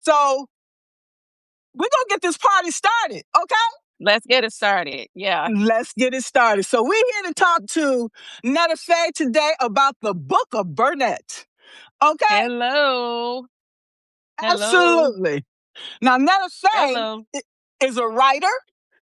So we're going to get this party started, okay? Let's get it started. Yeah. Let's get it started. So we're here to talk to Netta Fei today about the Book of Burnett, okay? Hello. Absolutely. Now, Netta Fei Hello. is a writer.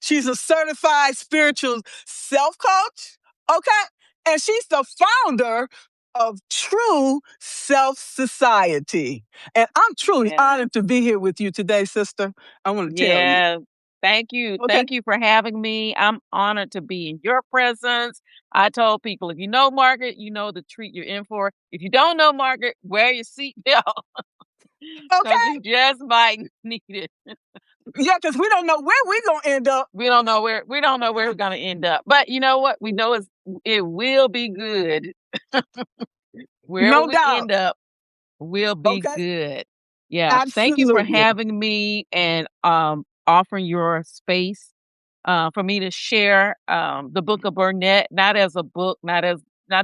She's a certified spiritual self-coach, okay? And she's the founder of True Self Society. And I'm truly honored to be here with you today, sister. I want to tell you. Yeah. Thank you. Okay. Thank you for having me. I'm honored to be in your presence. I told people, if you know Margaret, you know the treat you're in for. If you don't know Margaret, wear your seatbelt. Because you just might need it. Yeah, because we don't know where we're gonna end up. We don't know where we're gonna end up. But you know what? We know it will be good. Wherever No we doubt. end up will be good. Yeah. Absolutely. Thank you for having me and offering your space for me to share the Book of Burnett, not as a book, not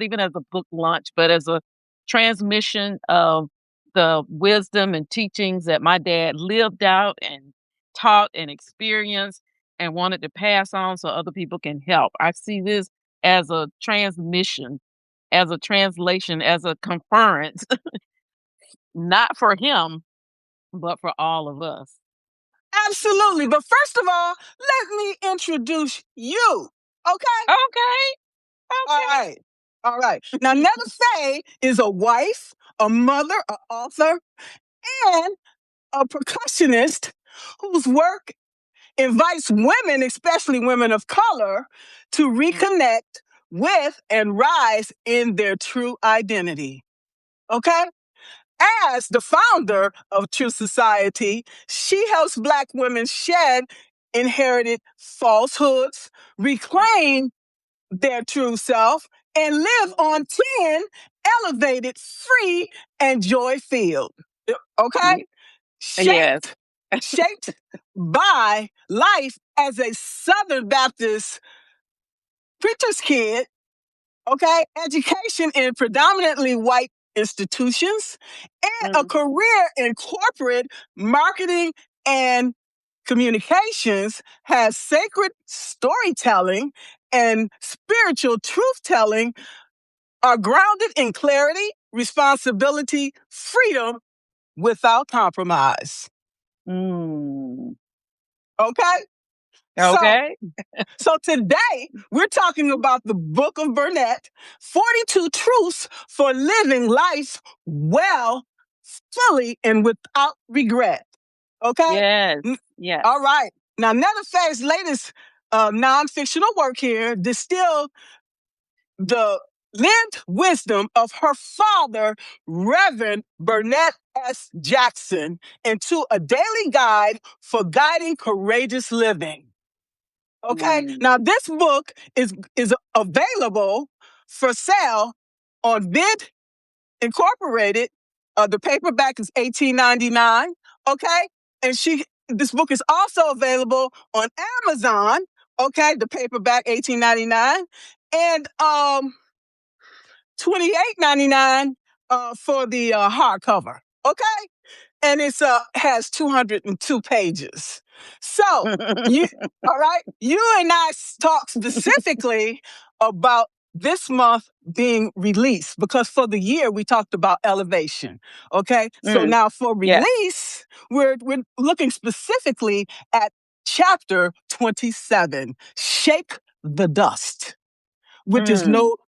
even as a book launch, but as a transmission of the wisdom and teachings that my dad lived out and taught and experienced and wanted to pass on so other people can help. I see this as a transmission, as a translation, as a conference, not for him, but for all of us. Absolutely. But first of all, let me introduce you. Okay? Okay. All right. Now, Netta Fei is a wife, a mother, an author, and a percussionist whose work invites women, especially women of color, to reconnect with and rise in their true identity. Okay? As the founder of True Society, she helps Black women shed inherited falsehoods, reclaim their true self, and live on 10 elevated, free, and joy-filled. Okay? Yes. Shaped by life as a Southern Baptist preacher's kid, okay? Education in predominantly white institutions, and a career in corporate marketing and communications, has sacred storytelling and spiritual truth-telling are grounded in clarity, responsibility, freedom without compromise. Okay? So today, we're talking about the Book of Burnett, 42 Truths for Living Life Well, Fully, and Without Regret. Okay? Yes. All right. Now, Netta Fei's latest non-fictional work here distilled the lived wisdom of her father, Reverend Burnett S. Jackson, into a daily guide for guiding courageous living. Okay. Now, this book is available for sale on Vid Incorporated. The paperback is $18.99. Okay. And this book is also available on Amazon. Okay. The paperback $18.99 and $28.99 for the hardcover. Okay. And it's has 202 pages. So, all right, you and I talk specifically about this month being released, because for the year we talked about elevation. Okay, so now for release, we're looking specifically at chapter 27, Shake the Dust, which is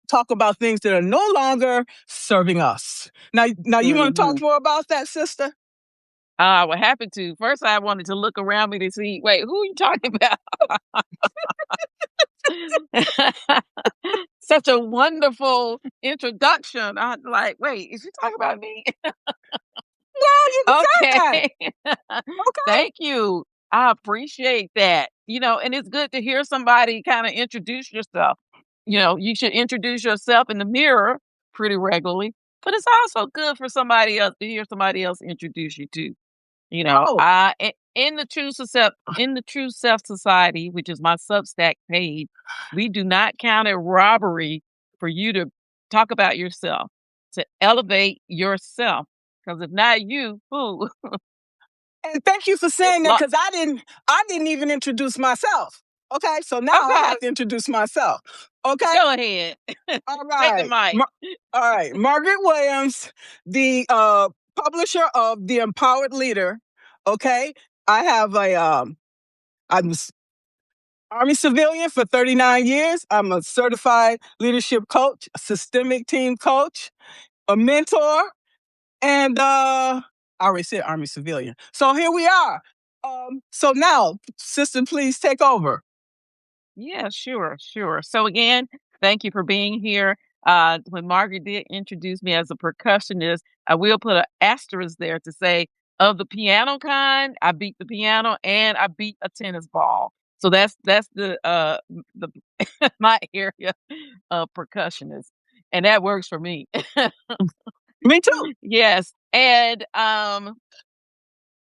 talk about things that are no longer serving us. Now you want to talk more about that, sister? Well, happy to. First, I wanted to look around me to see, wait, who are you talking about? Such a wonderful introduction. I'm like, wait, is she talking about me? Well, you said that. Okay. Thank you. I appreciate that. And it's good to hear somebody kind of introduce yourself. You should introduce yourself in the mirror pretty regularly, but it's also good for somebody else to hear somebody else introduce you too. In the True Self Society, which is my Substack page, we do not count it robbery for you to talk about yourself, to elevate yourself. Because if not you, who? And thank you for saying that because I didn't even introduce myself. Okay, so now I Okay, have to introduce myself. Okay, go ahead. all Take the right, mic. all right. Margaret Williams, the publisher of The Empowered Leader. Okay, I have I'm Army civilian for 39 years. I'm a certified leadership coach, a systemic team coach, a mentor, and I already said Army civilian. So here we are. So now, sister, please take over. Yeah, sure, sure. So again, thank you for being here. When Margaret did introduce me as a percussionist, I will put an asterisk there to say of the piano kind, I beat the piano and I beat a tennis ball. So that's the my area of percussionist, and that works for me. Me too. Yes, and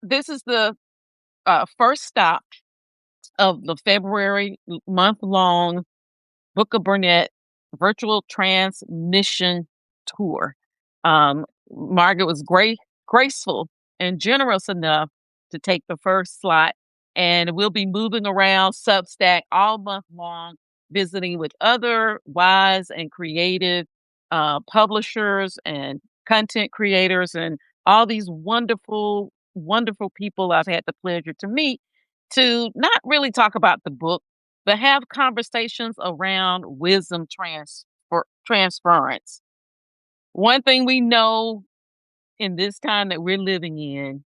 this is the first stop of the February month long Book of Burnett virtual transmission tour. Margaret was graceful and generous enough to take the first slot, and we'll be moving around Substack all month long, visiting with other wise and creative publishers and content creators and all these wonderful, wonderful people I've had the pleasure to meet to not really talk about the book but have conversations around wisdom transference. One thing we know in this time that we're living in,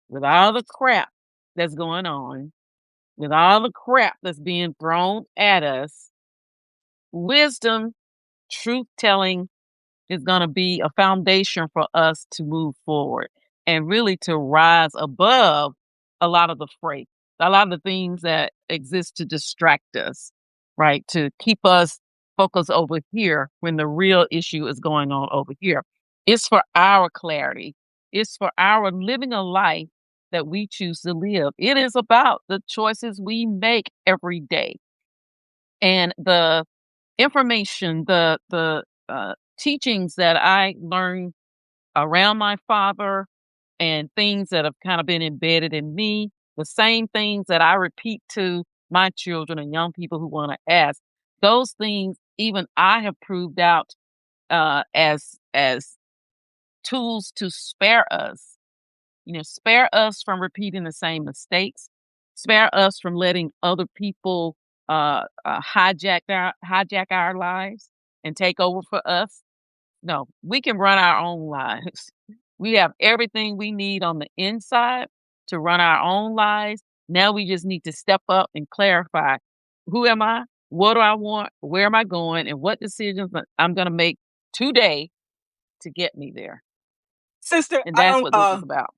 with all the crap that's going on, with all the crap that's being thrown at us, wisdom, truth telling, is going to be a foundation for us to move forward and really to rise above a lot of the fray, a lot of the things that exist to distract us, right? To keep us focused over here when the real issue is going on over here. It's for our clarity, it's for our living a life that we choose to live. It is about the choices we make every day and the information, the teachings that I learned around my father and things that have kind of been embedded in me, the same things that I repeat to my children and young people who want to ask. Those things, even I have proved out as tools to spare us. You know, spare us from repeating the same mistakes. Spare us from letting other people hijack our lives and take over for us. No, we can run our own lives. We have everything we need on the inside to run our own lives. Now we just need to step up and clarify who am I? What do I want? Where am I going? And what decisions I'm going to make today to get me there. Sister, And I that's don't what this is about.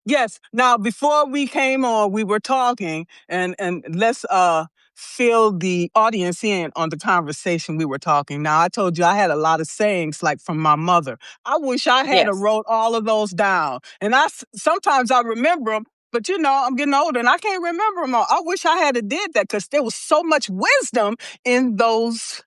yes. Now, before we came on, we were talking, and let's fill the audience in on the conversation we were talking. Now, I told you I had a lot of sayings like from my mother. I wish I had a Yes. wrote all of those down, and sometimes I remember them. But I'm getting older and I can't remember them all. I wish I had a did that because there was so much wisdom in those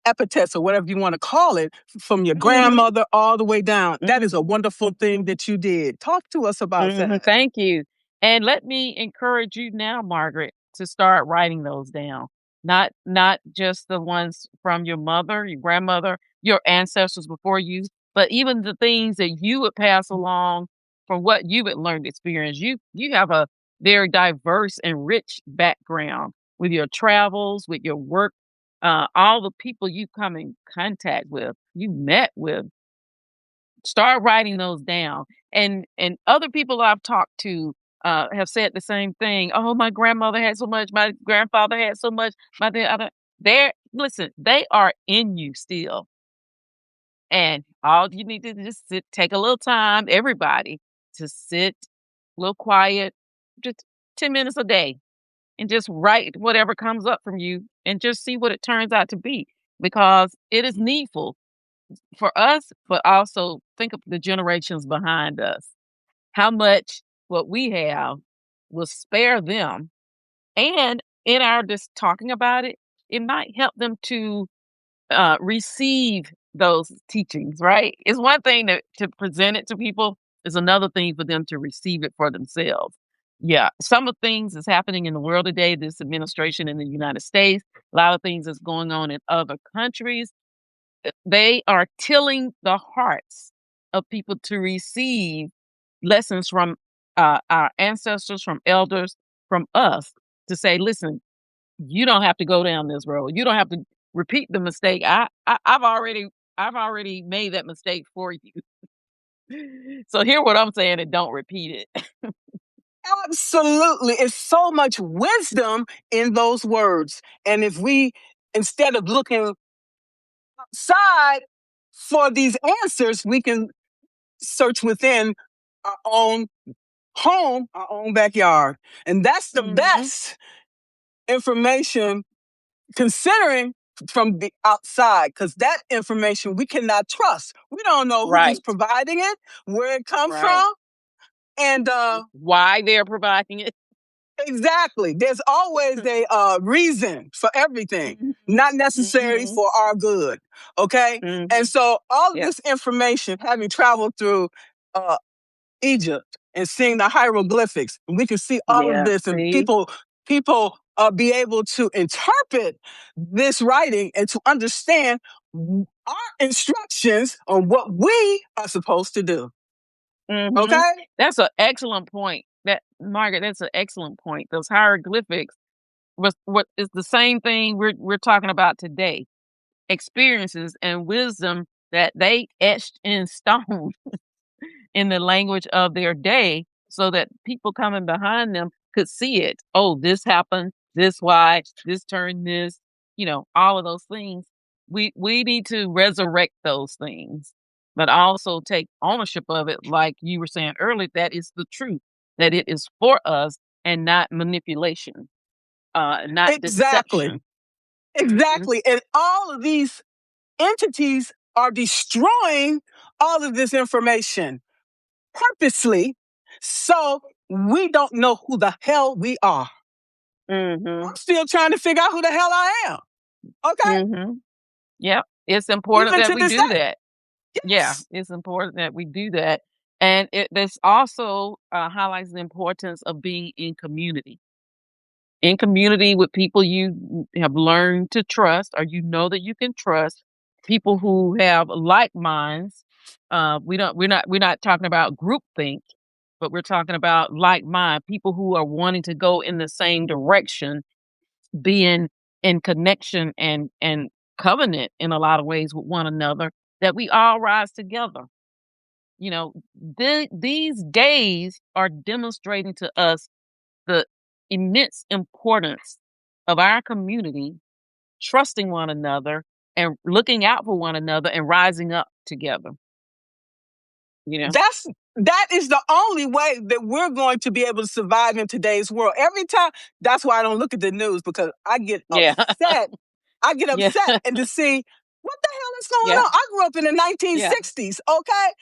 epithets or whatever you want to call it, from your Hmm. grandmother all the way down. That Hmm. is a wonderful thing that you did. Talk to us about that. Thank you. And let me encourage you now, Margaret, to start writing those down. Not just the ones from your mother, your grandmother, your ancestors before you, but even the things that you would pass along from what you had learned experience. You have a very diverse and rich background with your travels, with your work, all the people you come in contact with, you met with. Start writing those down. And other people I've talked to have said the same thing. Oh, my grandmother had so much. My grandfather had so much. My dad, they're listen. They are in you still, and all you need to just sit, take a little time. Everybody to sit, a little quiet, just 10 minutes a day, and just write whatever comes up from you, and just see what it turns out to be, because it is needful for us, but also think of the generations behind us. How much what we have will spare them. And in our just talking about it, it might help them to receive those teachings, right? It's one thing to present it to people, it's another thing for them to receive it for themselves. Yeah, some of things that's happening in the world today, this administration in the United States, a lot of things that's going on in other countries, they are tilling the hearts of people to receive lessons from our ancestors, from elders, from us to say, listen, you don't have to go down this road. You don't have to repeat the mistake. I've already made that mistake for you. So hear what I'm saying and don't repeat it. Absolutely. It's so much wisdom in those words. And if we, instead of looking outside for these answers, we can search within our own home, our own backyard. And that's the Mhm. best information considering from the outside, because that information we cannot trust. We don't know who's Right, providing it, where it comes right. from, and Why they're providing it. exactly. There's always a reason for everything, Mhm, not necessarily mhm, for our good. Okay, and mhm. so all of Yeah, this information, having traveled through uh, Egypt and seeing the hieroglyphics, we can see all of yeah. this, and See? people be able to interpret this writing and to understand our instructions on what we are supposed to do. Mhm. Okay, That's an excellent point. That Margaret, that's an excellent point. Those hieroglyphics was what is the same thing we're talking about today. Experiences and wisdom that they etched in stone in the language of their day so that people coming behind them could see it. Oh, this happened, this why, this turned this, all of those things. We need to resurrect those things, but also take ownership of it, like you were saying earlier, that is the truth, that it is for us and not manipulation, not exactly, deception. Mhm. exactly, and all of these entities are destroying all of this information purposely, so we don't know who the hell we are. I'm Mhm. still trying to figure out who the hell I am. Okay, Mhm. Yep. It's important even that to we this do day. that. Yeah, Yes. it's important that we do that. And this also highlights the importance of being in community with people you have learned to trust, or that you can trust, people who have like minds. We're not talking about groupthink, but we're talking about like mind, people who are wanting to go in the same direction, being in connection and covenant in a lot of ways with one another, that we all rise together. You know, these days are demonstrating to us the immense importance of our community trusting one another and looking out for one another and rising up together. You know, That is the only way that we're going to be able to survive in today's world. Every time, that's why I don't look at the news, because I get yeah, upset. I get yeah, upset and to see what the hell is going yeah, on. I grew up in the yeah, 1960s. Okay,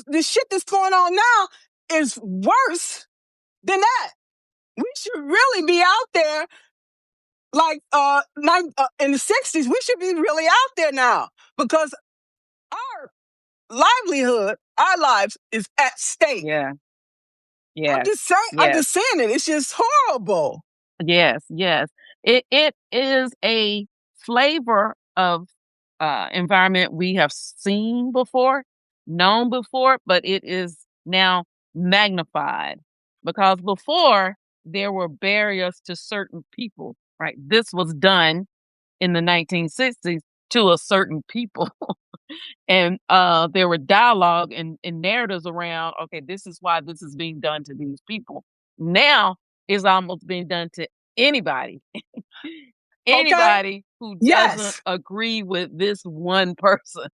the shit that's going on now is worse than that. We should really be out there like in the 60s. We should be really out there now, because our livelihood, our lives is at stake. yeah, I'm yes, just saying, I'm yes. just saying it. It's just horrible. Yes, yes. It is a flavor of environment we have seen before, known before, but it is now magnified, because before there were barriers to certain people, right? This was done in the 1960s to a certain people. And there were dialogue and narratives around, okay, this is why this is being done to these people. Now it's almost being done to anybody, Okay? anybody who doesn't Yes. agree with this one person.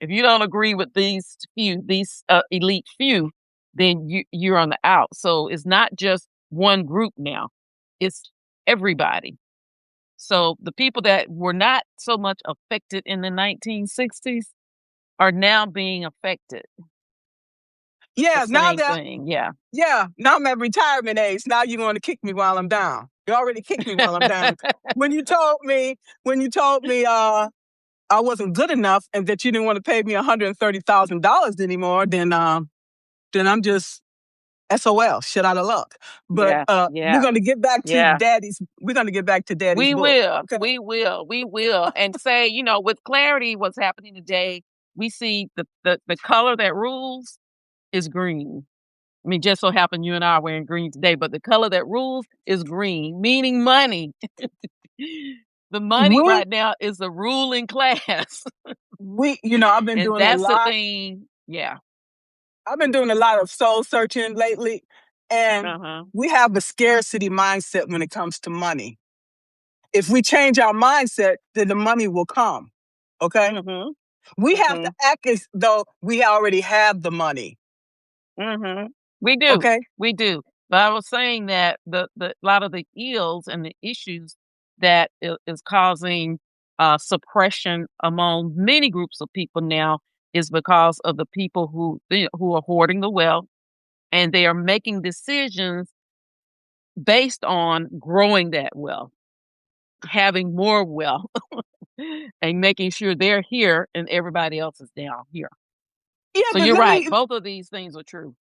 If you don't agree with these elite few, then you're on the out. So it's not just one group now; it's everybody. So the people that were not so much affected in the 1960s are now being affected. The Yeah. same thing. Yeah. Now I'm at retirement age. Now you're going to kick me while I'm down. You already kicked me while I'm down. When you told me, I wasn't good enough and that you didn't want to pay me $130,000 anymore, then I'm just SOL, shit out of luck. But Yeah. we're Yeah. gonna get back to Yeah. daddy's. We're gonna get back to daddy's We book. will. Okay. We will. And say, with clarity, what's happening today, we see the color that rules is green. I mean, just so happen you and I are wearing green today, but the color that rules is green, meaning money. The money We right now is the ruling class. I've been And doing a that's the lot. thing. Yeah. I've been doing a lot of soul searching lately, and Uh-huh. we have a scarcity mindset when it comes to money. If we change our mindset, then the money will come. Okay? Mm-hmm. We have to Mm-hmm. act as though we already have the money. Mm-hmm. We do. Okay? We do. But I was saying that the lot of the ills and the issues that is causing suppression among many groups of people now is because of the people who are hoarding the wealth, and they are making decisions based on growing that wealth, having more wealth, and making sure they're here and everybody else is down here. Yeah, So but you're let right. me Both of these things are true.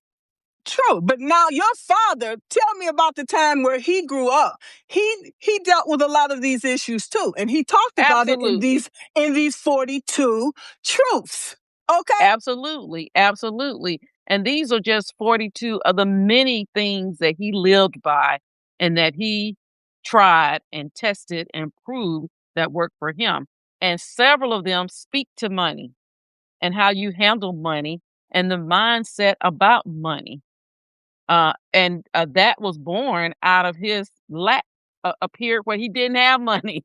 true. But now your father, tell me about the time where he grew up. He dealt with a lot of these issues too. And he talked about it in Absolutely. these 42 truths. Okay? Absolutely. Absolutely. And these are just 42 of the many things that he lived by and that he tried and tested and proved that worked for him. And several of them speak to money and how you handle money and the mindset about money. And that was born out of his lack, a period where he didn't have money.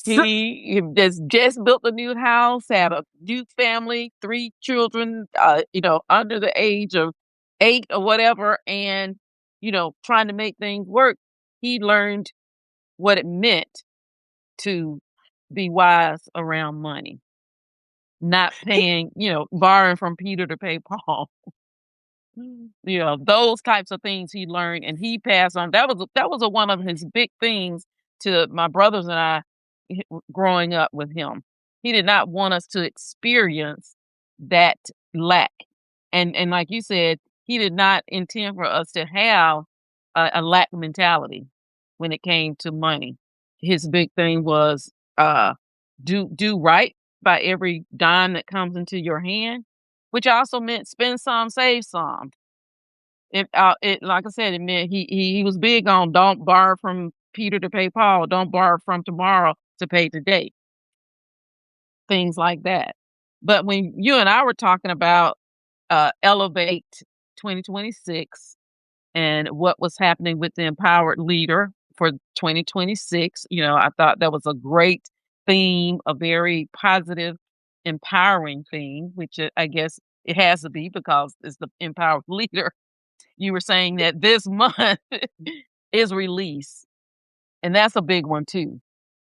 So, He just built a new house, had a new family, 3 children, under the age of 8 or whatever, and, trying to make things work. He learned what it meant to be wise around money, not he, paying, borrowing from Peter to pay Paul. Those types of things he learned and he passed on. That was one of his big things to my brothers and I growing up with him. He did not want us to experience that lack. And like you said, he did not intend for us to have a lack mentality when it came to money. His big thing was do right by every dime that comes into your hand, which also meant spend some, save some. It like I said, it meant he was big on don't borrow from Peter to pay Paul, don't borrow from tomorrow to pay today, things like that. But when you and I were talking about Elevate 2026 and what was happening with the empowered leader for 2026, I thought that was a great theme, a very positive, empowering theme, which I guess it has to be because it's the empowered leader. You were saying that this month is release, and that's a big one too,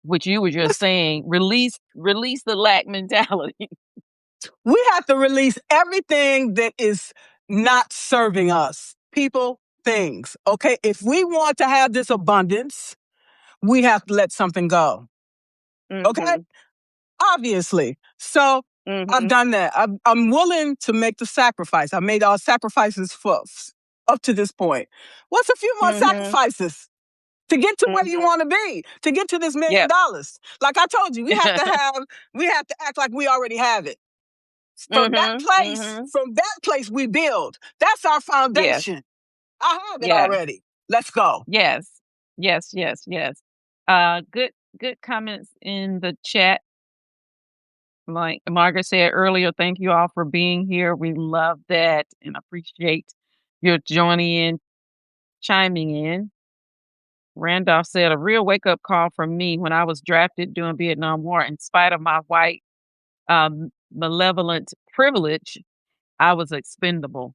which you were just saying, release the lack mentality. we have to release everything that is not serving us. People, things. Okay? If we want to have this abundance, we have to let something go. Okay? Mhm. Obviously. So I've Mhm. done that. I'm willing to make the sacrifice. I made all sacrifices up to this point. What's a few more Mhm. sacrifices to get to where you Mhm. want to be, to get to this $1 million? Yep. Like I told you, we have to act like we already have it. Mhm. Mhm. From that place we build. That's our Yes. foundation. I have it Yes. already. Let's go. Yes. Yes. Yes. Yes. Good comments in the chat. Like Margaret said earlier, thank you all for being here. We love that and appreciate your joining in, chiming in. Randolph said, a real wake up call for me when I was drafted during Vietnam War. In spite of my white malevolent privilege, I was expendable.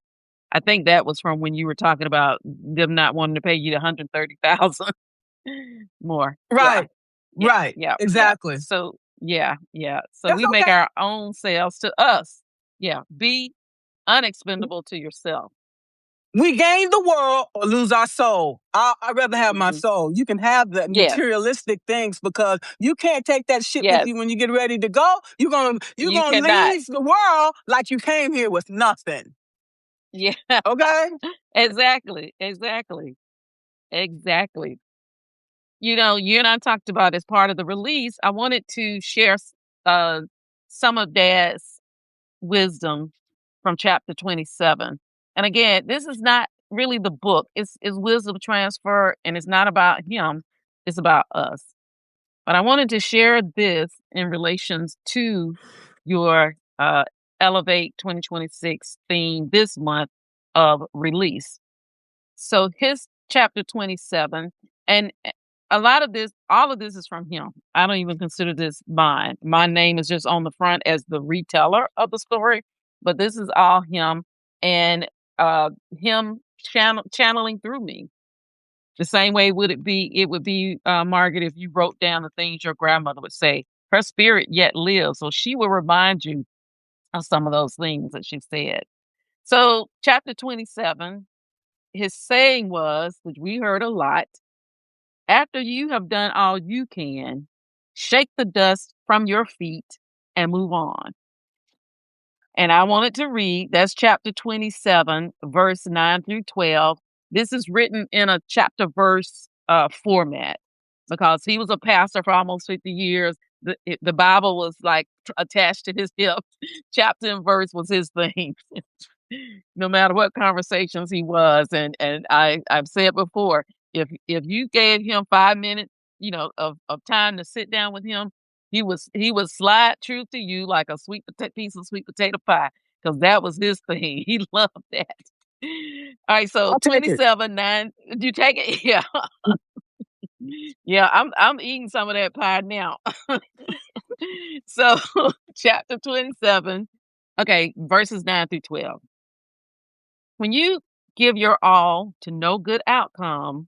I think that was from when you were talking about them not wanting to pay you the 130,000 more. Yeah, Right. yeah, Right. yeah, yeah. Exactly. So yeah, yeah. So That's we make okay. our own selves to us. Yeah, be unexpendable to yourself. We gain the world or lose our soul. I'd rather have my Mhm. soul. You can have the Yes, materialistic things because you can't take that shit with yes. you when you get ready to go. You're You gonna cannot. leave the world like you came here with nothing. Yeah. Okay? Exactly. Exactly. Exactly. You and I talked about as part of the release, I wanted to share uh, some of Dad's wisdom from chapter 27. And again, this is not really the book. It's wisdom transfer, and it's not about him. It's about us. But I wanted to share this in relations to your Elevate 2026 theme this month of release. So his chapter 27, and a lot of this, all of this is from him. I don't even consider this mine. My name is just on the front as the reteller of the story, but this is all him and him channeling through me. The same way it would be Margaret, if you wrote down the things your grandmother would say. Her spirit yet lives, so she will remind you of some of those things that she said. So chapter 27, his saying was, which we heard a lot: after you have done all you can, shake the dust from your feet and move on. And I wanted to read, that's chapter 27, verse 9 through 12. This is written in a chapter verse format because he was a pastor for almost 50 years. The Bible was like attached to his hip. Chapter and verse was his thing. No matter what conversations he was. And I've said before, if you gave him 5 minutes, of time to sit down with him, he would slide truth to you like a piece of sweet potato pie, because that was his thing. He loved that. All right, so I'll take it. 27:9. Do you take it? Yeah. Yeah, I'm eating some of that pie now. So chapter 27, okay, verses 9 through 12. When you give your all to no good outcome,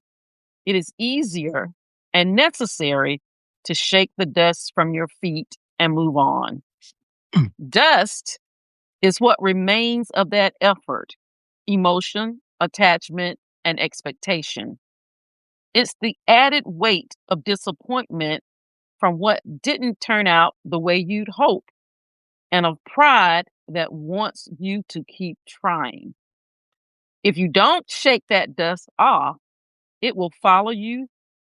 it is easier and necessary to shake the dust from your feet and move on. Dust is what remains of that effort, emotion, attachment, and expectation. It's the added weight of disappointment from what didn't turn out the way you'd hoped, and of pride that wants you to keep trying. If you don't shake that dust off, it will follow you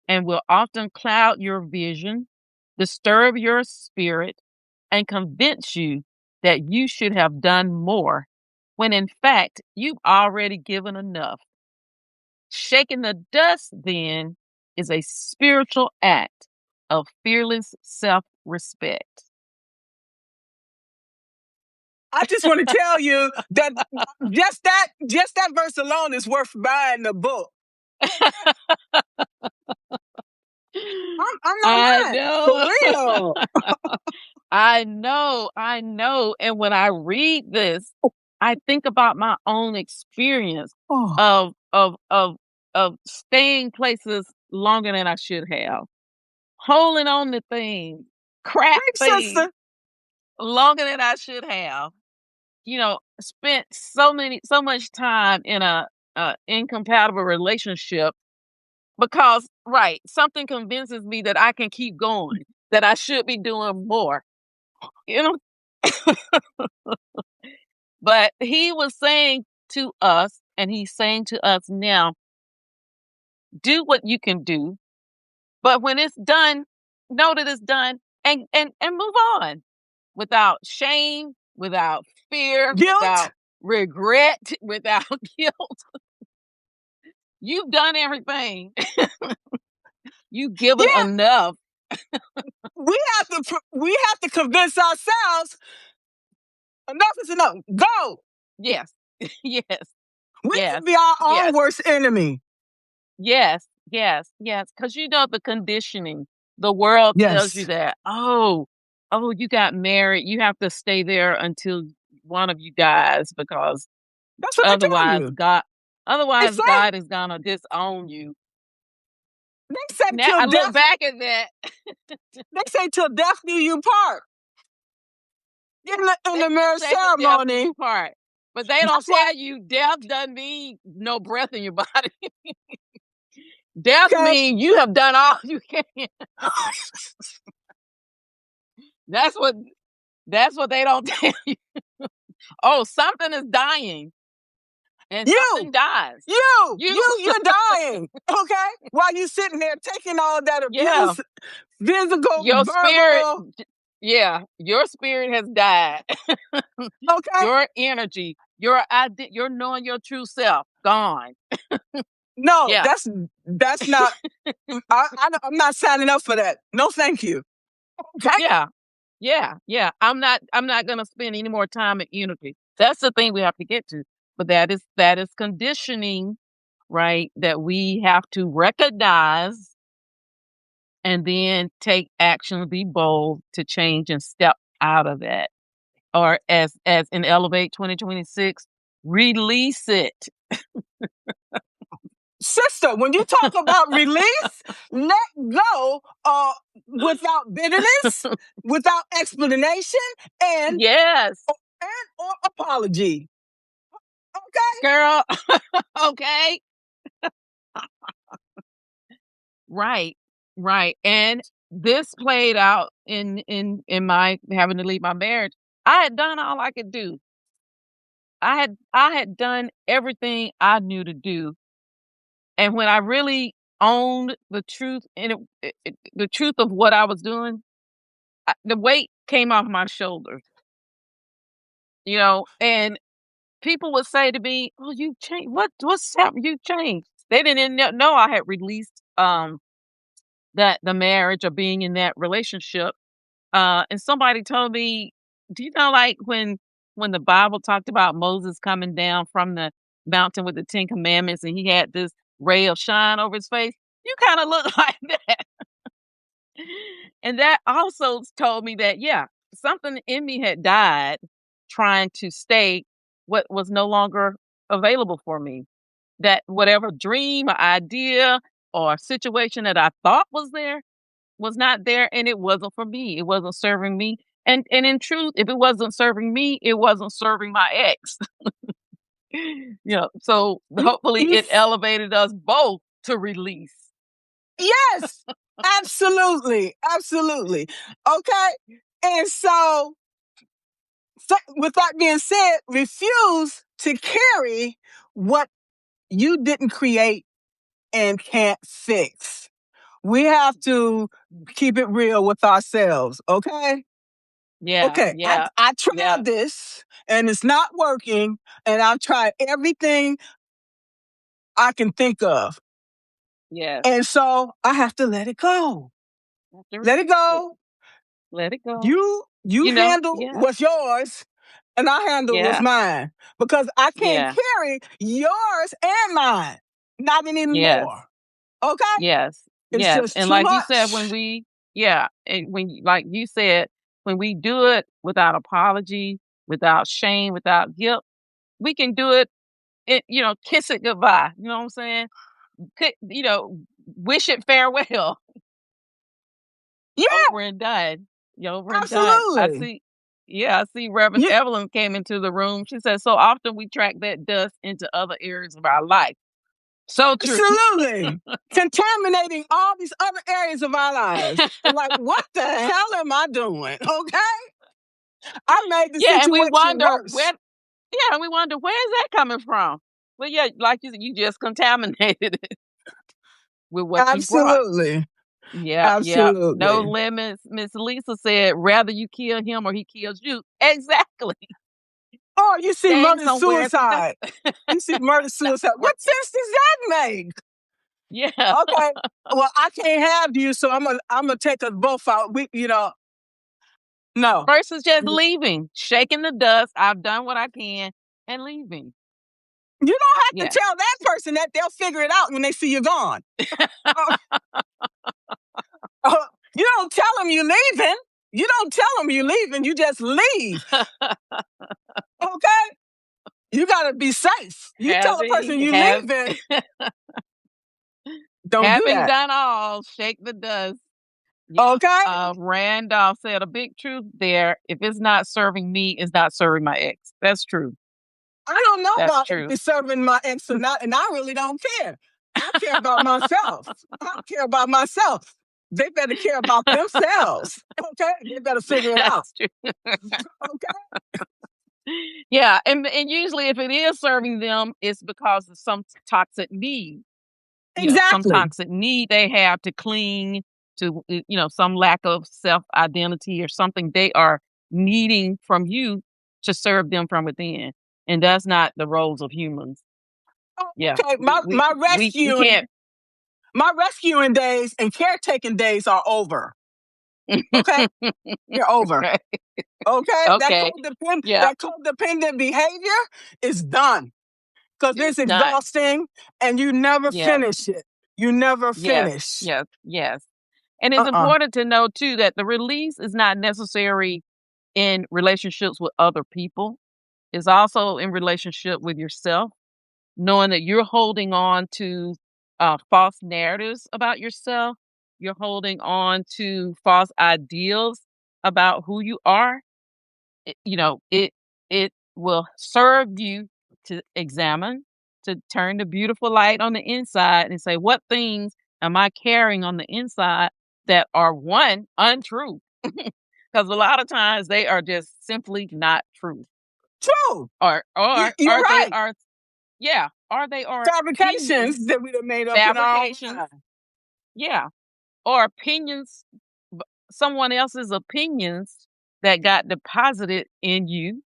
and will often cloud your vision, disturb your spirit, and convince you that you should have done more, when in fact you've already given enough. Shaking the dust, then, is a spiritual act of fearless self respect. I just want to tell you that just that verse alone is worth buying the book. I'm not I lying. For know. real. I know. And when I read this, I think about my own experience Oh, of staying places longer than I should have, holding on to things, crap great things sister. longer than I should have. Spent so much time in a incompatible relationship because, right, something convinces me that I can keep going, that I should be doing more. You know, but he was saying to us, and he's saying to us now, do what you can do, but when it's done, know that it's done, and move on without shame, without fear, Guilt. without regret, without guilt. You've done everything. You've given Yeah, enough. we have to convince ourselves enough is enough. Go. Yes. Yes. We Yes. can be our own Yes. worst enemy. Yes. Yes. Yes. Because the conditioning. The world tells you Yes. that, oh, you got married. You have to stay there until one of you dies, because That's what they tell otherwise you. God They otherwise say God is gonna disown you. they say Now till I look death. back at that. They say till death do you part. In They the do marriage say to death do ceremony. you part. But they don't That's what. tell you death doesn't mean no breath in your body. Death Okay. means you have done all you can. That's what that's what they don't tell you. Oh, something is dying. and You, something dies. you're dying. Okay, while you sitting there taking all that Yeah, abuse, physical, your spirit, verbal. yeah, your spirit has died. Okay, Your energy, your idea, your knowing your true self, gone. no, Yeah, that's not. I'm not signing up for that. No, thank you. Okay, yeah, yeah. I'm not gonna spend any more time and energy. That's the thing we have to get to. But that is conditioning, right? That we have to recognize and then take action, be bold to change and step out of that. Or as in Elevate 2026, release it. sister. When you talk about release, let go without bitterness, without explanation, and Yes, or apology. Okay, girl. Okay. Right. Right. And this played out in my having to leave my marriage. I had done all I could do. I had done everything I knew to do. And when I really owned the truth and the truth of what I was doing, the weight came off my shoulders, and people would say to me, "Oh, you changed. What's happened? You changed." They didn't know I had released that the marriage or being in that relationship. And somebody told me, "Do you know, like when the Bible talked about Moses coming down from the mountain with the 10 Commandments, and he had this ray of shine over his face? You kind of look like that." And that also told me that, yeah, something in me had died trying to stay what was no longer available for me. That whatever dream or idea or situation that I thought was there was not there, and it wasn't for me. It wasn't serving me. And in truth, if it wasn't serving me, it wasn't serving my ex. So you hopefully you it elevated us both to release. yes, absolutely, absolutely. Okay, and so with that being said, refuse to carry what you didn't create and can't fix. We have to keep it real with ourselves, okay? Yeah, Okay, yeah, I yeah, tried this and it's not working, and I've tried everything I can think of. yes. And so I have to let it go. Have to Let it release it. go. Let it go. You handle Yeah, what's yours, and I handle what's yeah, mine, because I can't yeah, carry yours and mine. Not yes, anymore. Okay? yes, It's yes. just And too like you said, much. like you said, when we do it without apology, without shame, without guilt, we can do it, kiss it goodbye. You know what I'm saying? Could, wish it farewell. Yeah, Over and done. You're over and done. absolutely. I see Reverend Yeah, Evelyn came into the room. She said, so often we track that dust into other areas of our life. So true. absolutely. Contaminating all these other areas of our lives. Like, what the hell am I doing? Okay? I made the Yeah, and we situation wonder worse. where is that coming from? Well, yeah, like you said, you just contaminated it with what you brought. Absolutely. Yeah, yeah. No Absolutely. limits. Miss Lisa said, rather you kill him or he kills you. Exactly. Or you see Staying murder somewhere. suicide. You see murder suicide. Where- What sense does that make? yeah. Okay. Well, I can't have you, so I'm gonna take us both out. No. Versus just You leaving, shaking the dust. I've done what I can and leaving. don't have Yeah. to tell that person that. They'll figure it out when they see you gone. Uh, you don't tell them you're leaving. You don't tell them you're leaving. You just leave. Okay? You gotta be safe. You tell a person having you're have leaving, don't do having that. done all, shake the dust. Yeah. Okay? Randolph said a big truth there. If it's not serving me, it's not serving my ex. That's true. I don't know That's about if true. it's serving my ex or not, and I really don't care. I care about myself. I care about myself. They better care about themselves. Okay? They better figure it out. That's true. Okay? Yeah, and usually if it is serving them, it's because of some toxic need. Some Exactly. toxic need they have to cling to, some lack of self-identity or something they are needing from you to serve them from within, and that's not the roles of humans. Oh, Yeah, okay, we can't. my rescuing days and caretaking days are over. Okay, they're over. Right. Okay, Okay. Yeah, that codependent behavior is done because it's it's done. exhausting and you never Yes, finish it. You never yes, finish. yes, yes. And it's Uh-uh. important to know too that the release is not necessary in relationships with other people. It's also in relationship with yourself, knowing that you're holding on to false narratives about yourself. You're holding on to false ideals about who you are. It will serve you to examine, to turn the beautiful light on the inside and say, what things am I carrying on the inside that are one untrue? Because a lot of times they are just simply not true, True. or You're they right. are, yeah, or they are Fabrications opinions, that we have made up in our own fabrications, mind. yeah, or opinions, someone else's opinions that got deposited in you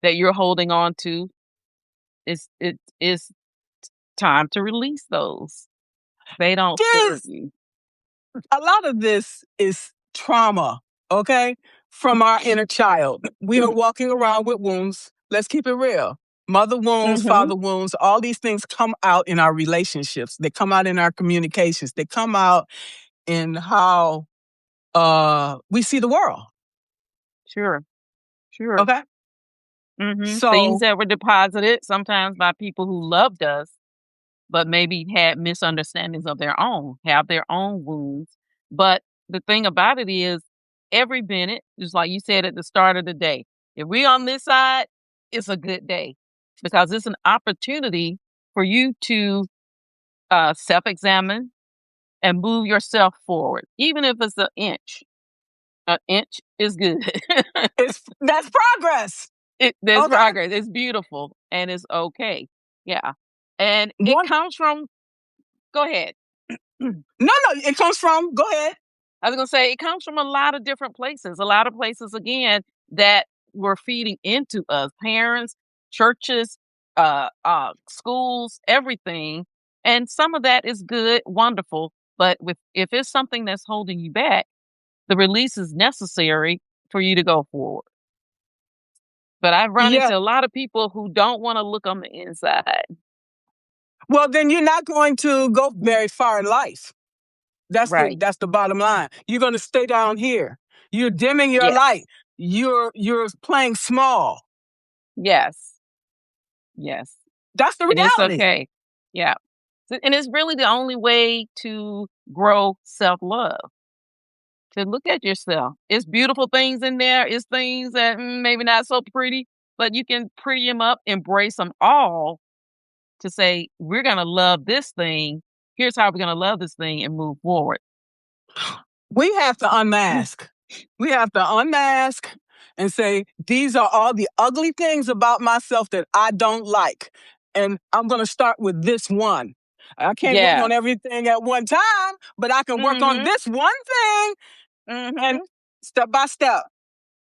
that you're holding on to. It is time to release those. They don't serve This you. A lot of this is trauma, okay, from our inner child. We are walking around with wounds. Let's keep it real. Mother wounds, Mhm. father wounds, all these things come out in our relationships. They come out in our communications. They come out in how we see the world. Sure, sure. Okay. Things So, that were deposited sometimes by people who loved us, but maybe had misunderstandings of their own, have their own wounds. But the thing about it is, every minute, just like you said at the start of the day, if we on this side, it's a good day because it's an opportunity for you to self-examine and move yourself forward, even if it's an inch. An inch is good. that's progress. There's Okay. progress. It's beautiful and it's okay. Yeah. And it One, comes from, go ahead. no, no, it comes from, go ahead. I was going to say, it comes from a lot of different places. A lot of places, again, that were feeding into us, parents, churches, schools, everything. And some of that is good, wonderful. But if it's something that's holding you back, the release is necessary for you to go forward. But I've run Yeah. into a lot of people who don't want to look on the inside. Well, then you're not going to go very far in life. Right. That's the bottom line. You're going to stay down here. You're dimming your Yes. light. You're playing small. Yes. Yes. That's the And it's reality. okay. Yeah. And it's really the only way to grow self-love, to look at yourself. It's beautiful things in there. It's things that maybe not so pretty, but you can pretty them up, embrace them all to say, we're going to love this thing. Here's how we're going to love this thing and move forward. We have to unmask. We have to unmask and say, these are all the ugly things about myself that I don't like. And I'm going to start with this one. I can't work Yeah. on everything at one time, but I can work on Mhm. this one thing and Mhm. step by step.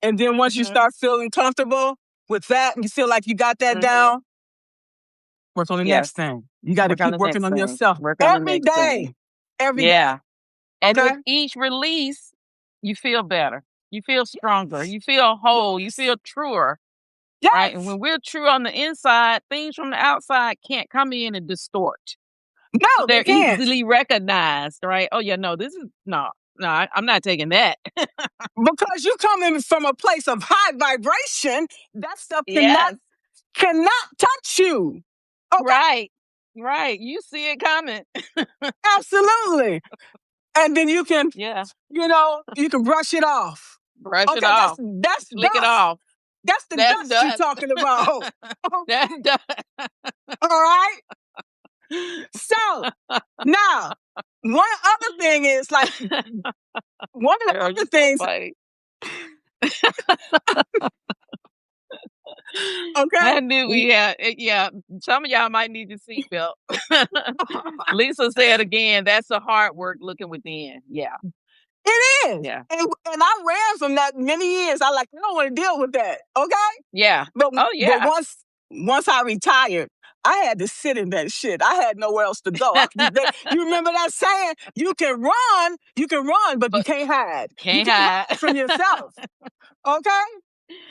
And then once you Mhm. start feeling comfortable with that and you feel like you got that Mhm. down, work on the Yes. next thing. You got to Work on keep the working next on thing. yourself Work on the every next thing. day. Every Yeah. day. And Okay? with each release, you feel better. You feel stronger. You feel whole. You Yes. feel truer, right? And Yes. when we're true on the inside, things from the outside can't come in and distort. No, they They're can't. easily recognized, right? Oh yeah, no, this is no, I'm not taking that. Because you come in from a place of high vibration, that stuff Yes, cannot touch you. Okay? right, right. You see it coming. Absolutely. And then Yeah, you can brush it off. brush it Okay, off, that's flick it dust. off. That's the That's dust you're done. talking about. That's Okay. done. All right. So now, one other thing is like one of the Girl, other you so things, funny. Okay? I knew we had yeah, some of y'all might need your seatbelt. Lisa said again, that's the hard work looking within. Yeah, It is. yeah, And I ran from that many years. I don't want to deal with that. Okay? yeah. But Oh, but yeah. once I retired, I had to sit in that shit. I had nowhere else to go. You remember that saying? You can run, but you But can't hide. You can't can't hide. hide from yourself. Okay?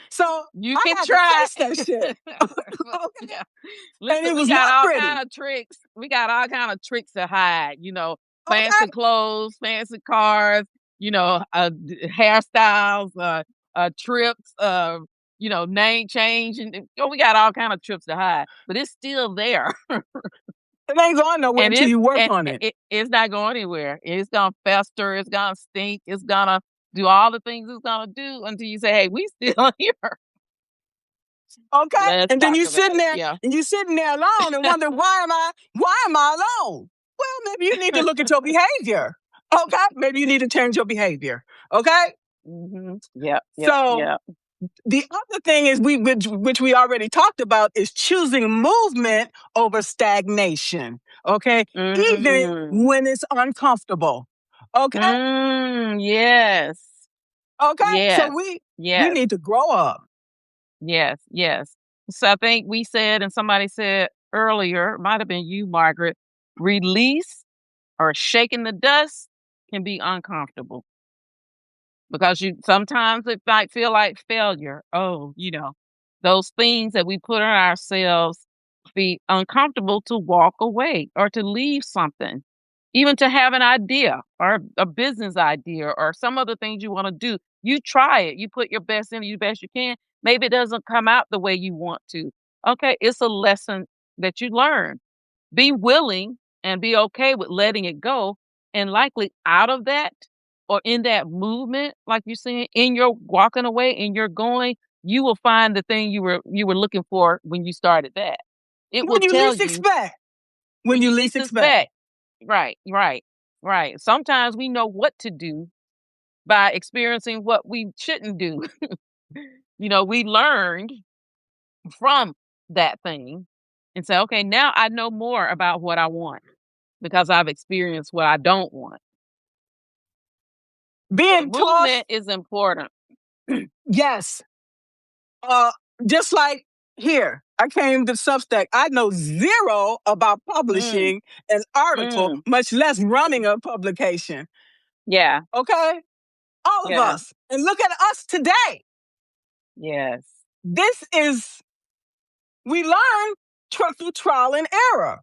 So You I can had to try. face that shit. Okay? Yeah. And Listen, it we was got not all kind pretty. of tricks. We got all kind of tricks to hide, fancy Okay? clothes, fancy cars, hairstyles, trips, name change, and we got all kind of trips to hide, but it's still there. It ain't going nowhere And until it's you work and on it. it's not going anywhere. It's gonna fester, it's gonna stink, it's gonna do all the things it's gonna do until you say, "Hey, we still here." Okay? Let's And then talk you about sitting it. there Yeah. and you sitting there alone and wonder why am I alone? Well, maybe you need to look at your behavior. Okay? Maybe you need to change your behavior. Okay? Yep, yep, So yep. the other thing is which we already talked about is choosing movement over stagnation. Okay? Even Mm. when it's uncomfortable. Okay? Yes. Okay? So Yes. we Yes. need to grow up. Yes. Yes. So I think we said, and somebody said earlier, might have been you, Margaret, release or shaking the dust can be uncomfortable because you sometimes it might feel like failure. Oh, those things that we put on ourselves be uncomfortable to walk away or to leave something, even to have an idea or a business idea or some other things you want to do. You try it, you put your best in, you best you can. Maybe it doesn't come out the way you want to. Okay, it's a lesson that you learn. Be willing and be okay with letting it go. And likely out of that or in that movement, like you're saying, in your walking away and you're going, you will find the thing you were looking for when you started that. It will When you tell least you expect. When when you you least least expect. suspect. Right, right, right. Sometimes we know what to do by experiencing what we shouldn't do. We learned from that thing and say, okay, now I know more about what I want because I've experienced what I don't want. So the Being movement tossed, is important. yes. Uh, just like here, I came to Substack. I know zero about Mm, publishing an article, mm, much less running a publication. yeah, Okay? All of yeah, us. And look at us today. yes, This is, we learn through trial and error,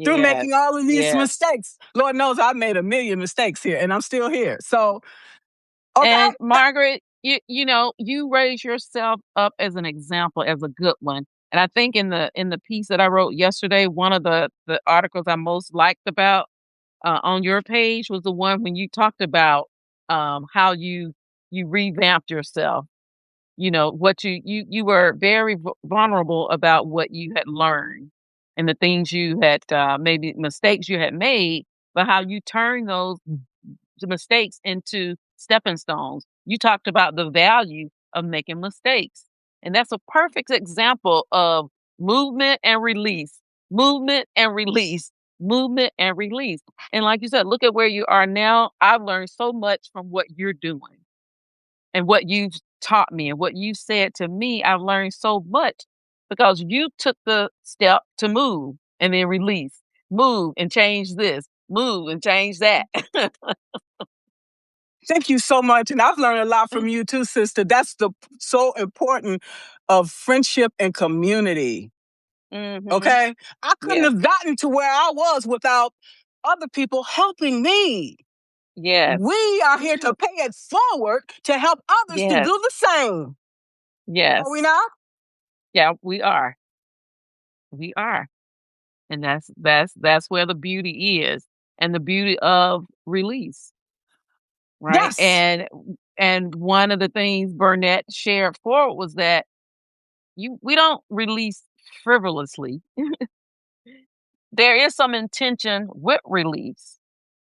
through yes, making all of these yes. mistakes. Lord knows I've made a million mistakes here and I'm still here. So, okay? And Margaret, you raise yourself up as an example, as a good one. And I think in the piece that I wrote yesterday, one of the articles I most liked about on your page was the one when you talked about how you revamped yourself. What you were very vulnerable about what you had learned and the things you had maybe mistakes you had made, but how you turned those mistakes into stepping stones. You talked about the value of making mistakes. And that's a perfect example of movement and release, movement and release, movement and release. And like you said, look at where you are now. I've learned so much from what you're doing and what you've taught me and what you said to me. I've learned so much because you took the step to move and then release, move and change this, move and change that. Thank you so much. And I've learned a lot from you too, sister. That's the so important of friendship and community. Mm-hmm. Okay? I couldn't Yes. have gotten to where I was without other people helping me. Yes. We are here to pay it forward to help others to Yes. do the same. Are we Yes. not? Yeah, we are. We are. And that's where the beauty is and the beauty of release, right? Yes. And one of the things Burnett shared forward was that we don't release frivolously. There is some intention with release,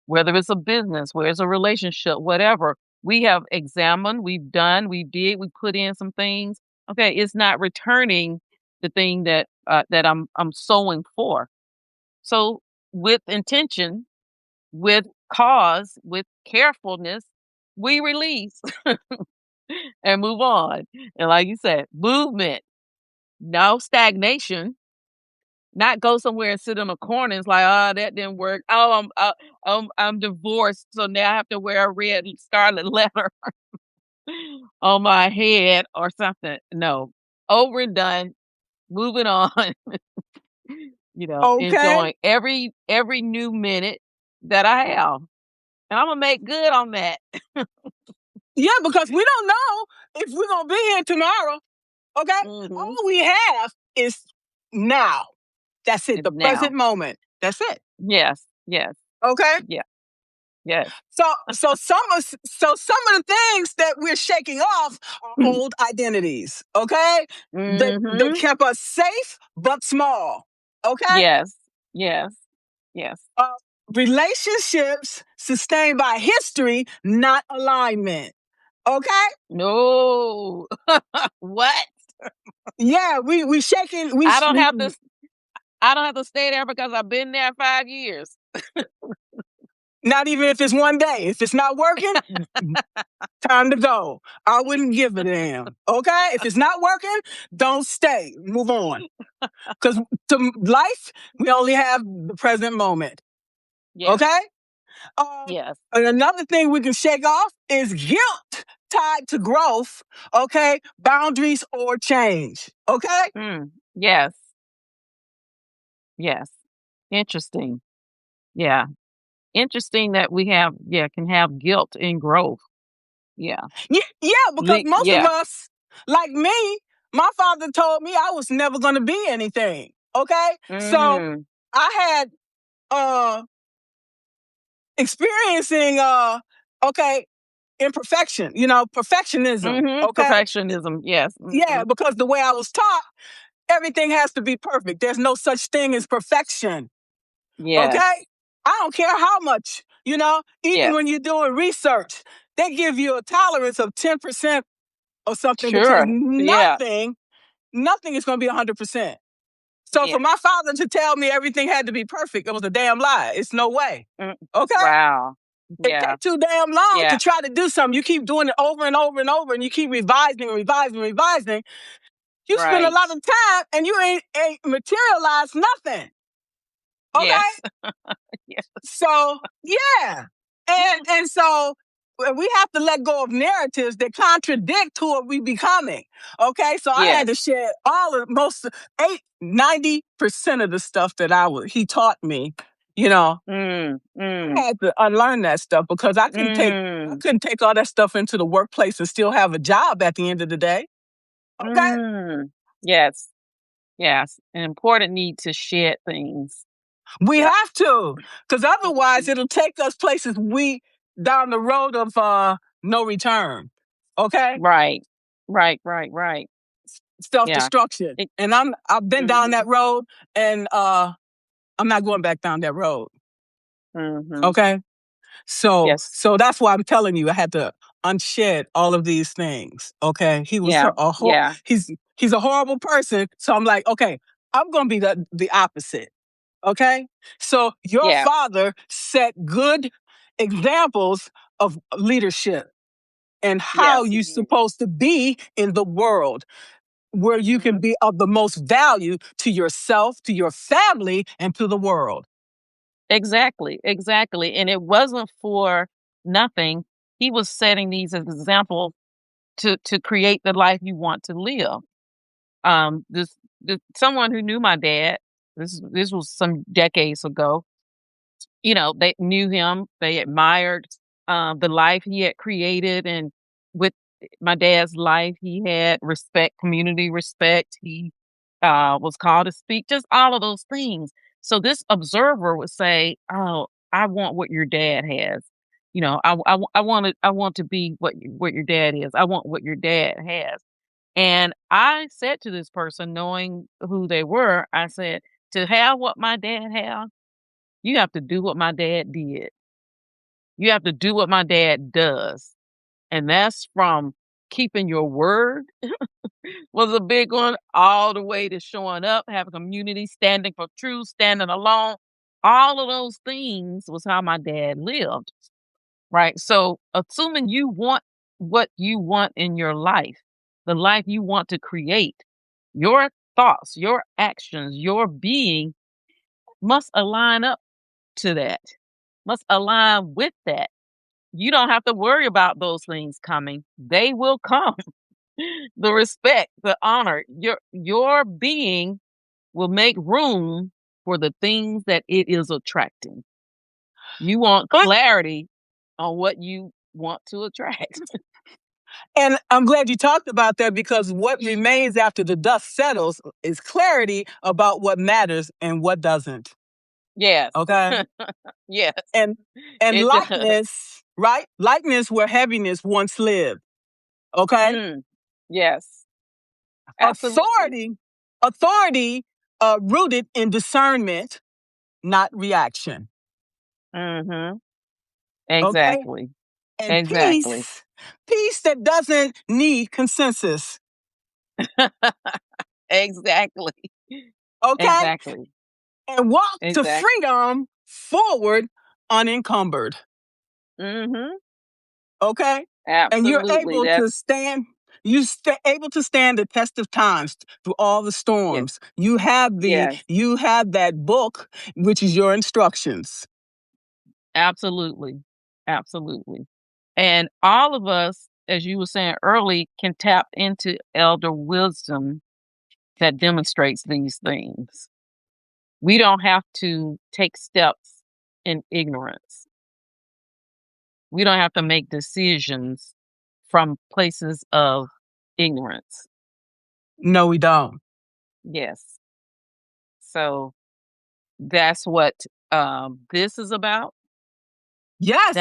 whether it's a business, whether it's a relationship, whatever. We have examined, we put in some things. Okay, it's not returning the thing that that I'm sowing for. So with intention, with cause, with carefulness, we release and move on. And like you said, movement, no stagnation. Not go somewhere and sit in a corner. It's like, oh, that didn't work. Oh, I'm divorced, so now I have to wear a red scarlet letter on my head or something. No, over and done. Moving on. Okay. Enjoying every new minute that I have, and I'm gonna make good on that. Yeah, because we don't know if we're gonna be here tomorrow. Okay. Hmm. All we have is now. That's it. It's The now. present moment. That's it. Yes. Yes. Okay. Yeah. Yes. So some of the things that we're shaking off are old identities. Okay. That Hmm. kept us safe but small. Okay. Yes. Yes. Yes. Uh, Relationships sustained by history, not alignment. Okay. No. What? Yeah, we shaking. I don't have to. I don't have to stay there because I've been there 5 years. Not even if it's one day. If it's not working, time to go. I wouldn't give a damn. Okay? If it's not working, don't stay. Move on. Because to life, we only have the present moment. Yes. Okay? Uh, Yes. and another thing we can shake off is guilt tied to growth. Okay? Boundaries or change. Okay? Mm. Yes. Yes. Interesting. Yeah. Interesting that we have, yeah, can have guilt in growth. Yeah. Yeah, because most of Yeah. us, like me, my father told me I was never going to be anything. Okay? So Mm. I had uh experiencing okay, imperfection, perfectionism. Mhm. Okay? Perfectionism. Yes. Yeah, Mhm. because the way I was taught, everything has to be perfect. There's no such thing as perfection. Okay? Yes. I don't care how much, even Yes. when you're doing research, they give you a tolerance of 10% or something because Sure. Yeah. nothing is going to be 100%. So for Yes. my father to tell me everything had to be perfect, it was a damn lie. It's no way. Mm. Okay? Wow. It Yeah. takes too damn long to Yeah. try to do something. You keep doing it over and over and over, and you keep revising and revising and revising. You spend a Right. lot of time and you ain't materialized nothing. Okay? Yes. Yes. So yeah. And so we have to let go of narratives that contradict who are we becoming. Okay. So I had Yes. to share all of most 90% of the stuff that he taught me, you know. Mm. I Mm. had to unlearn that stuff because I Mm. couldn't take all that stuff into the workplace and still have a job at the end of the day. Okay. Mm. Yes. Yes. An important need to shed things. We Yeah. have to, because otherwise Mhm. it'll take us places we down the road of no return. Okay, Right. Right. Right. Right. self Yeah. destruction, It, and I've been down that mhm. road, and I'm not going back down that road. Mhm. Okay, so Yes. so that's why I'm telling you I had to unshed all of these things. Okay, Yeah. Yeah. he's a horrible person, so I'm like, okay, I'm gonna be the opposite. Okay? So your Yeah. father set good examples of leadership and how Yes, he you're did. supposed to be in the world where you can Mhm. be of the most value to yourself, to your family, and to the world. Exactly, exactly, and it wasn't for nothing. He was setting these as examples to create the life you want to live. This someone who knew my dad, this was some decades ago. They knew him, they admired the life he had created, and with my dad's life, he had respect, community respect. He was called to speak, just all of those things. So this observer would say, "Oh, I want what your dad has. I want to be what your dad is. I want what your dad has." And I said to this person, knowing who they were, I said, "To have what my dad had, you have to do what my dad did. You have to do what my dad does." And that's from keeping your word was a big one, all the way to showing up, having community, standing for truth, standing alone. All of those things was how my dad lived, right? So, assuming you want what you want in your life, the life you want to create, your thoughts, your actions, your being must align up to that, must align with that. You don't have to worry about those things coming. They will come. The respect, the honor, your being will make room for the things that it is attracting. You want But clarity on what you want to attract. and I'm glad you talked about that, because what remains after the dust settles is clarity about what matters and what doesn't. Yes. Okay. Yes. And It does. likeness, right? Likeness where heaviness once lived. Okay. Yes. Absolutely. Authority, authority rooted in discernment, not reaction. Mhm. Okay. Exactly. And Exactly. peace that doesn't need consensus. Exactly. Okay. Exactly. And walk to Exactly. freedom forward unencumbered. Mhm. Okay. And you're Absolutely. able to That's stand, able to stand the test of times through all the yeah. storms. Yes. You have that book, which is your instructions. Absolutely. Absolutely. And all of us, as you were saying early, can tap into elder wisdom that demonstrates these things. We don't have to take steps in ignorance. We don't have to make decisions from places of ignorance. No, we don't. Yes. So that's what this is about. Yes,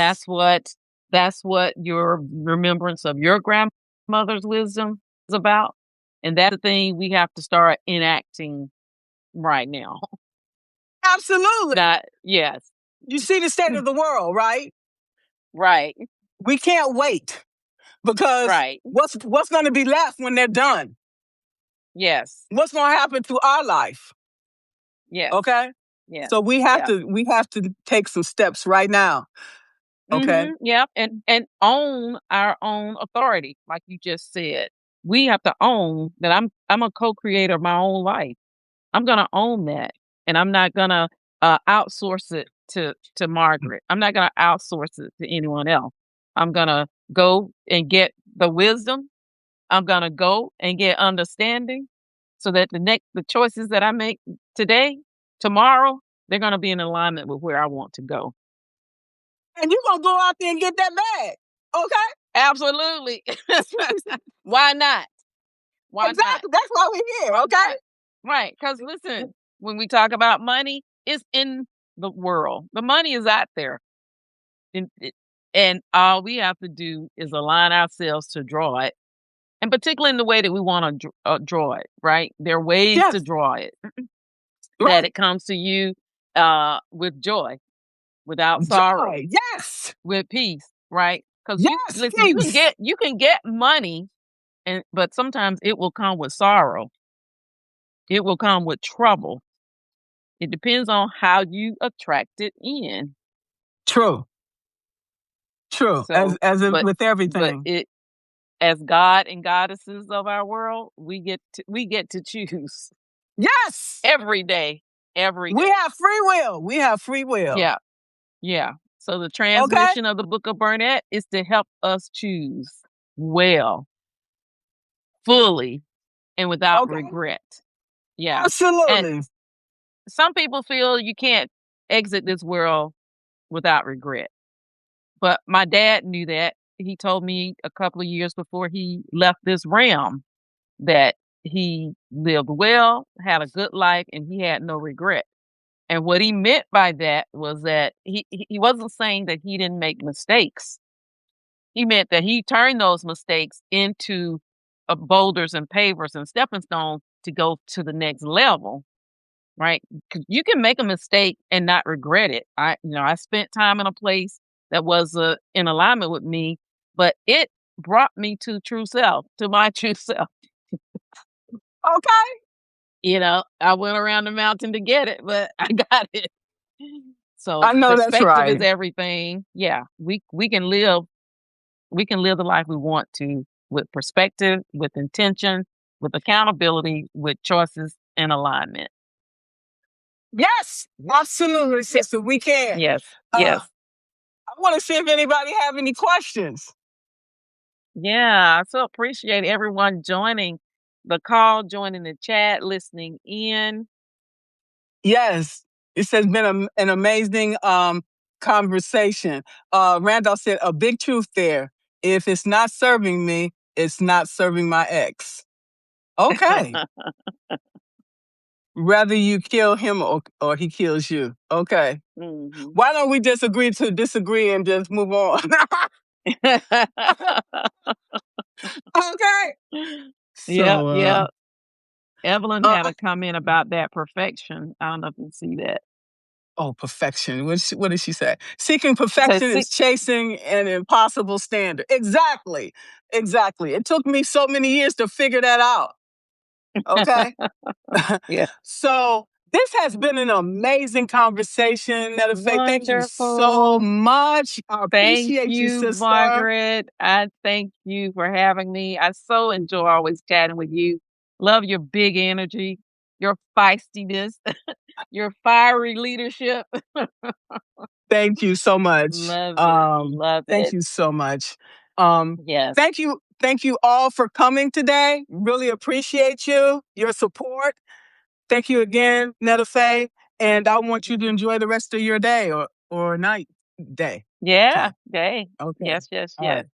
That's what your remembrance of your grandmother's wisdom is about. And that's the thing we have to start enacting right now. absolutely. Not yes. You see the state of the world, right? Right. We can't wait, because Right. what's going to be left when they're done? Yes. What's going to happen to our life? Yes. Okay? Yes. So Yeah. we have to take some steps right now. Okay? Yep. And own our own authority, like you just said. We have to own that I'm a co-creator of my own life. I'm gonna own that, and I'm not gonna outsource it to Margaret. I'm not gonna outsource it to anyone else. I'm gonna go and get the wisdom. I'm gonna go and get understanding, so that the choices that I make today, tomorrow, they're gonna be in alignment with where I want to go. And you're going to go out there and get that bag. Okay? Absolutely. Why not? Why not? Exactly. That's why we're here. Okay? Right. Right. Because listen, when we talk about money, it's in the world. The money is out there. And, and all we have to do is align ourselves to draw it. And particularly in the way that we want to draw it, right? There are ways to Yes. draw it, that Right. it comes to you with joy, without sorrow, Joy. Yes. with peace, right? Because you Yes. listen, Peace. you can get money, and but sometimes it will come with sorrow. It will come with trouble. It depends on how you attract it in. True. True. So, but With but everything. it as God and goddesses of our world, we get to choose Yes. every day, every We day. have free will. We have free will. Yeah, yeah. So the Okay? transmission of the Book of Burnett is to help us choose well, fully, and without Okay? regret. Yeah. And Absolutely. some people feel you can't exit this world without regret. But my dad knew that. He told me a couple of years before he left this realm that he lived well, had a good life, and he had no regret. And what he meant by that was that he wasn't saying that he didn't make mistakes. He meant that he turned those mistakes into boulders and pavers and stepping stones to go to the next level, right? 'Cause you can make a mistake and not regret it. I spent time in a place that was in alignment with me, but it brought me to true self, to my true self. Okay. You know, I went around the mountain to get it, but I got it. So I know that's perspective is right. everything. Yeah, we can live the life we want to with perspective, with intention, with accountability, with choices and alignment. Yes, absolutely, Yep. sister. We can. Yes. Uh, Yes. I want to see if anybody have any questions. Yeah. I so appreciate everyone joining the call, joining the chat, listening in. Yes, this has been an amazing conversation. Randolph said a big truth there. If it's not serving me, it's not serving my ex. Okay. Rather you kill him or he kills you. Okay. Mhm. Why don't we just agree to disagree and just move on? Okay. Yep, So, yep. Evelyn uh, had a comment about that perfection. I don't know if you see that. oh, perfection. What did she say? Seeking She said, perfection is chasing an impossible standard. Exactly. Exactly. It took me so many years to figure that out. Okay. yeah, So this has been an amazing conversation. Netta Fei, thank you so wonderful. much. I Thank appreciate you, you, sister. Margaret. I thank you for having me. I so enjoy always chatting with you. Love your big energy, your feistiness, your fiery leadership. Thank you so much. Love it. Love Thank it. you so much. Um, Yes. thank you all for coming today. Really appreciate your support. Thank you again, Netta Fei. And I want you to enjoy the rest of your day or night day. Yeah. Okay. Okay. Okay. Yes, yes, All yes. right.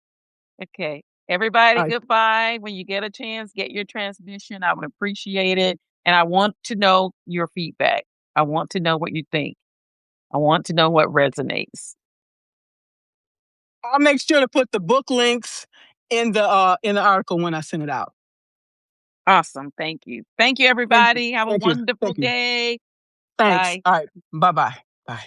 Okay. Everybody, All right. goodbye. When you get a chance, get your transmission. I would appreciate it. And I want to know your feedback. I want to know what you think. I want to know what resonates. I'll make sure to put the book links in the article when I send it out. Awesome. Thank you. Thank you, Thank you. everybody. Have a Thank you. wonderful Thank you. day. Thanks. Bye. All right. Bye-bye. Bye.